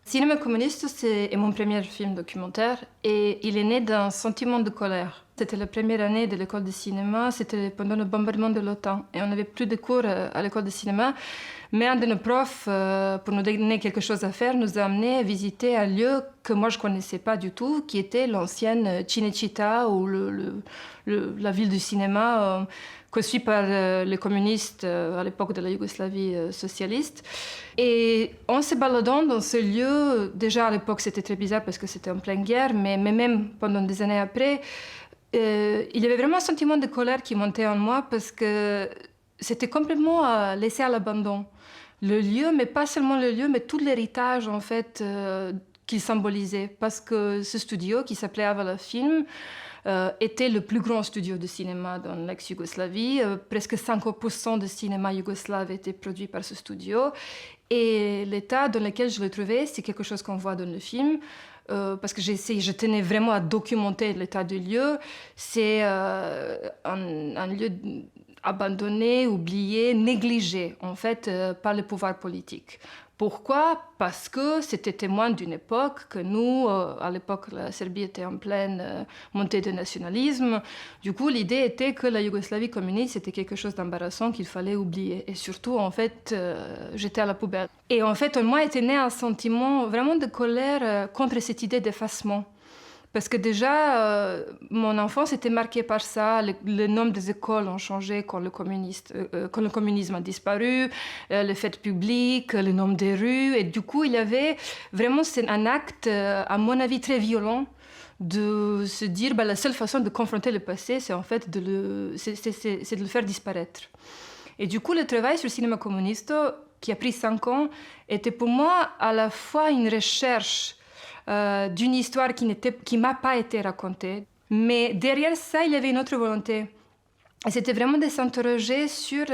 Cinéma communiste, c'est mon premier film documentaire et il est né d'un sentiment de colère. C'était la première année de l'école de cinéma, c'était pendant le bombardement de l'OTAN et on n'avait plus de cours à l'école de cinéma. Mais un de nos profs, pour nous donner quelque chose à faire, nous a amenés à visiter un lieu que moi je ne connaissais pas du tout, qui était l'ancienne Cinecittà, ou la ville du cinéma, construite par les communistes à l'époque de la Yougoslavie socialiste. Et en se baladant dans ce lieu, déjà à l'époque c'était très bizarre parce que c'était en pleine guerre, mais même pendant des années après, il y avait vraiment un sentiment de colère qui montait en moi parce que c'était complètement laissé à l'abandon. Le lieu, mais pas seulement le lieu, mais tout l'héritage en fait qu'il symbolisait. Parce que ce studio qui s'appelait Avala Film était le plus grand studio de cinéma dans l'ex-Yougoslavie. Presque 50% de cinéma yougoslave était produit par ce studio. Et l'état dans lequel je le trouvais, c'est quelque chose qu'on voit dans le film. Parce que je tenais vraiment à documenter l'état du lieu. C'est un lieu abandonné, oublié, négligé en fait par le pouvoir politique. Pourquoi? Parce que c'était témoin d'une époque que nous, à l'époque, la Serbie était en pleine montée de nationalisme. Du coup, l'idée était que la Yougoslavie communiste, c'était quelque chose d'embarrassant qu'il fallait oublier. Et surtout, en fait, jeter à la poubelle. Et en fait, en moi était né un sentiment vraiment de colère contre cette idée d'effacement. Parce que déjà, mon enfance était marquée par ça. Le nombre des écoles ont changé quand le communisme a disparu, les fêtes publiques, le nombre des rues. Et du coup, il y avait vraiment un acte, à mon avis, très violent de se dire la seule façon de confronter le passé, c'est en fait de le faire disparaître. Et du coup, le travail sur le cinéma communiste, qui a pris 5 ans, était pour moi à la fois une recherche d'une histoire qui m'a pas été racontée. Mais derrière ça, il y avait une autre volonté. Et c'était vraiment de s'interroger sur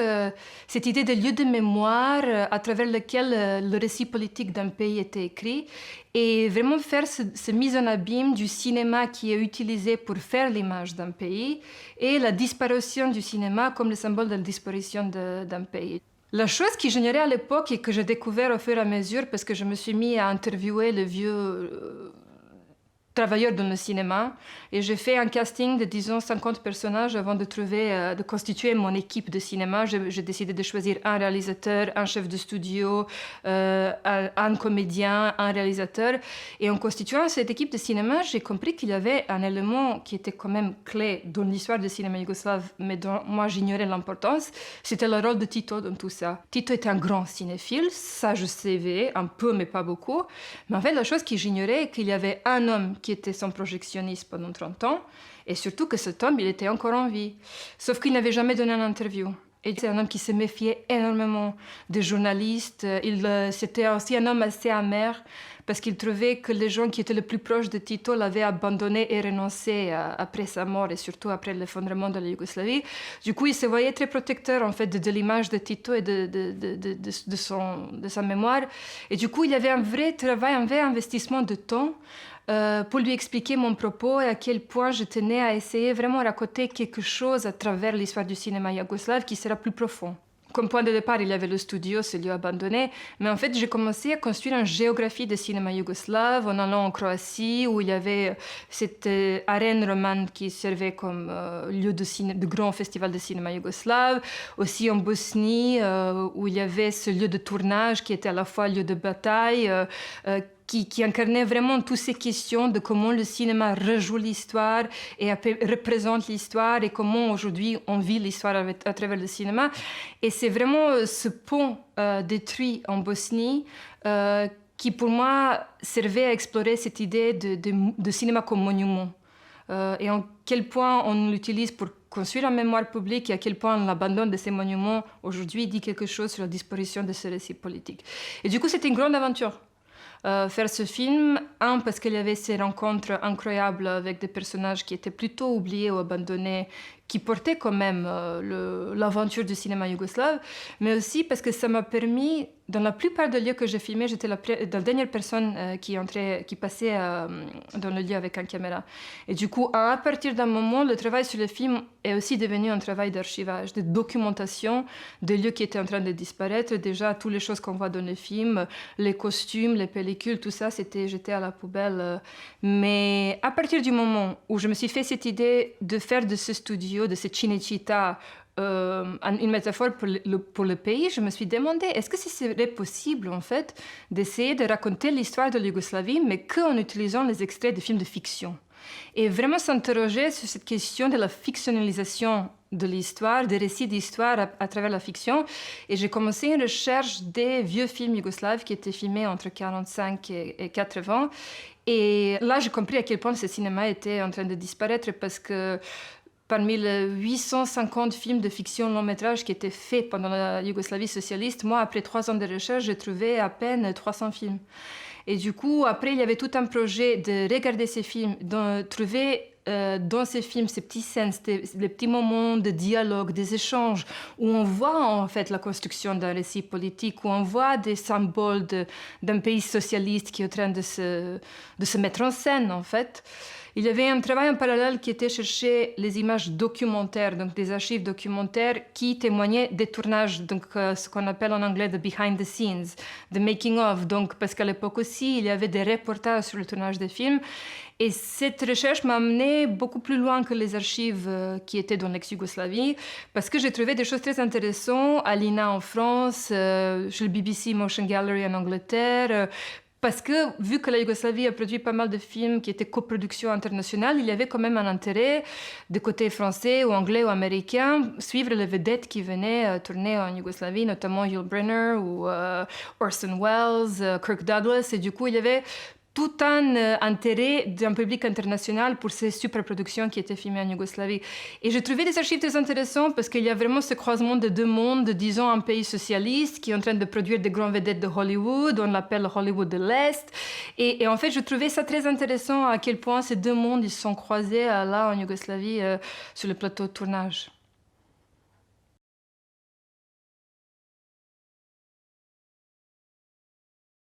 cette idée de lieu de mémoire à travers lequel le récit politique d'un pays était écrit et vraiment faire cette mise en abîme du cinéma qui est utilisé pour faire l'image d'un pays et la disparition du cinéma comme le symbole de la disparition d'un pays. La chose qui j'ignorais à l'époque et que j'ai découvert au fur et à mesure parce que je me suis mis à interviewer le vieux travailleurs dans le cinéma et j'ai fait un casting de disons 50 personnages avant de constituer mon équipe de cinéma. J'ai décidé de choisir un réalisateur, un chef de studio, un comédien, un réalisateur. Et en constituant cette équipe de cinéma, j'ai compris qu'il y avait un élément qui était quand même clé dans l'histoire du cinéma yougoslave, mais dont moi j'ignorais l'importance. C'était le rôle de Tito dans tout ça. Tito était un grand cinéphile, ça je savais, un peu mais pas beaucoup. Mais en fait, la chose que j'ignorais, qu'il y avait un homme qui était son projectionniste pendant 30 ans, et surtout que cet homme, il était encore en vie. Sauf qu'il n'avait jamais donné une interview. Et c'est un homme qui se méfiait énormément des journalistes. C'était aussi un homme assez amer, parce qu'il trouvait que les gens qui étaient le plus proches de Tito l'avaient abandonné et renoncé après sa mort, et surtout après l'effondrement de la Yougoslavie. Du coup, il se voyait très protecteur, en fait, de l'image de Tito et de sa mémoire. Et du coup, il y avait un vrai travail, un vrai investissement de temps pour lui expliquer mon propos et à quel point je tenais à essayer vraiment de raconter quelque chose à travers l'histoire du cinéma yougoslave qui sera plus profond. Comme point de départ, il y avait le studio, ce lieu abandonné, mais en fait, j'ai commencé à construire une géographie de cinéma yougoslave en allant en Croatie, où il y avait cette arène romane qui servait comme lieu de grand festival de cinéma yougoslave, aussi en Bosnie, où il y avait ce lieu de tournage qui était à la fois lieu de bataille, qui incarnait vraiment toutes ces questions de comment le cinéma rejoue l'histoire et représente l'histoire et comment aujourd'hui on vit l'histoire à travers le cinéma. Et c'est vraiment ce pont détruit en Bosnie qui pour moi servait à explorer cette idée de cinéma comme monument. Et en quel point on l'utilise pour construire la mémoire publique et à quel point l'abandon de ces monuments aujourd'hui dit quelque chose sur la disparition de ce récit politique. Et du coup, c'était une grande aventure. Faire ce film, parce qu'il y avait ces rencontres incroyables avec des personnages qui étaient plutôt oubliés ou abandonnés, qui portaient quand même l'aventure du cinéma yougoslave, mais aussi parce que ça m'a permis dans la plupart des lieux que j'ai filmés, j'étais la dernière personne qui passait dans le lieu avec une caméra. Et du coup, à partir d'un moment, le travail sur le film est aussi devenu un travail d'archivage, de documentation des lieux qui étaient en train de disparaître. Déjà, toutes les choses qu'on voit dans le film, les costumes, les pellicules, tout ça, c'était jeté à la poubelle. Mais à partir du moment où je me suis fait cette idée de faire de ce studio, de ce Cinecittà, une métaphore pour le pays, je me suis demandé, est-ce que ce serait possible, en fait, d'essayer de raconter l'histoire de la Yougoslavie, mais qu'en utilisant les extraits de films de fiction? Et vraiment s'interroger sur cette question de la fictionnalisation de l'histoire, des récits d'histoire à travers la fiction. Et j'ai commencé une recherche des vieux films yougoslaves qui étaient filmés entre 1945 et 1980. Et là, j'ai compris à quel point ce cinéma était en train de disparaître parce que parmi les 850 films de fiction long métrage qui étaient faits pendant la Yougoslavie socialiste, moi, après 3 ans de recherche, j'ai trouvé à peine 300 films. Et du coup, après, il y avait tout un projet de regarder ces films, de trouver dans ces films ces petites scènes, les petits moments de dialogue, des échanges, où on voit en fait la construction d'un récit politique, où on voit des symboles d'un pays socialiste qui est en train de se mettre en scène, en fait. Il y avait un travail en parallèle qui était chercher les images documentaires, donc des archives documentaires qui témoignaient des tournages, donc ce qu'on appelle en anglais the behind the scenes, the making of. Donc, parce qu'à l'époque aussi, il y avait des reportages sur le tournage des films. Et cette recherche m'a amené beaucoup plus loin que les archives qui étaient dans l'ex-Yougoslavie, parce que j'ai trouvé des choses très intéressantes à l'INA en France, chez le BBC Motion Gallery en Angleterre. Parce que, vu que la Yougoslavie a produit pas mal de films qui étaient coproductions internationales, il y avait quand même un intérêt, de côté français ou anglais ou américain, suivre les vedettes qui venaient tourner en Yougoslavie, notamment Yul Brynner ou Orson Welles, Kirk Douglas. Et du coup, il y avait tout un intérêt d'un public international pour ces superproductions qui étaient filmées en Yougoslavie. Et j'ai trouvé des archives très intéressantes parce qu'il y a vraiment ce croisement de deux mondes, disons un pays socialiste qui est en train de produire des grandes vedettes de Hollywood, on l'appelle Hollywood de l'Est. Et en fait, je trouvais ça très intéressant à quel point ces deux mondes ils sont croisés là en Yougoslavie sur le plateau de tournage.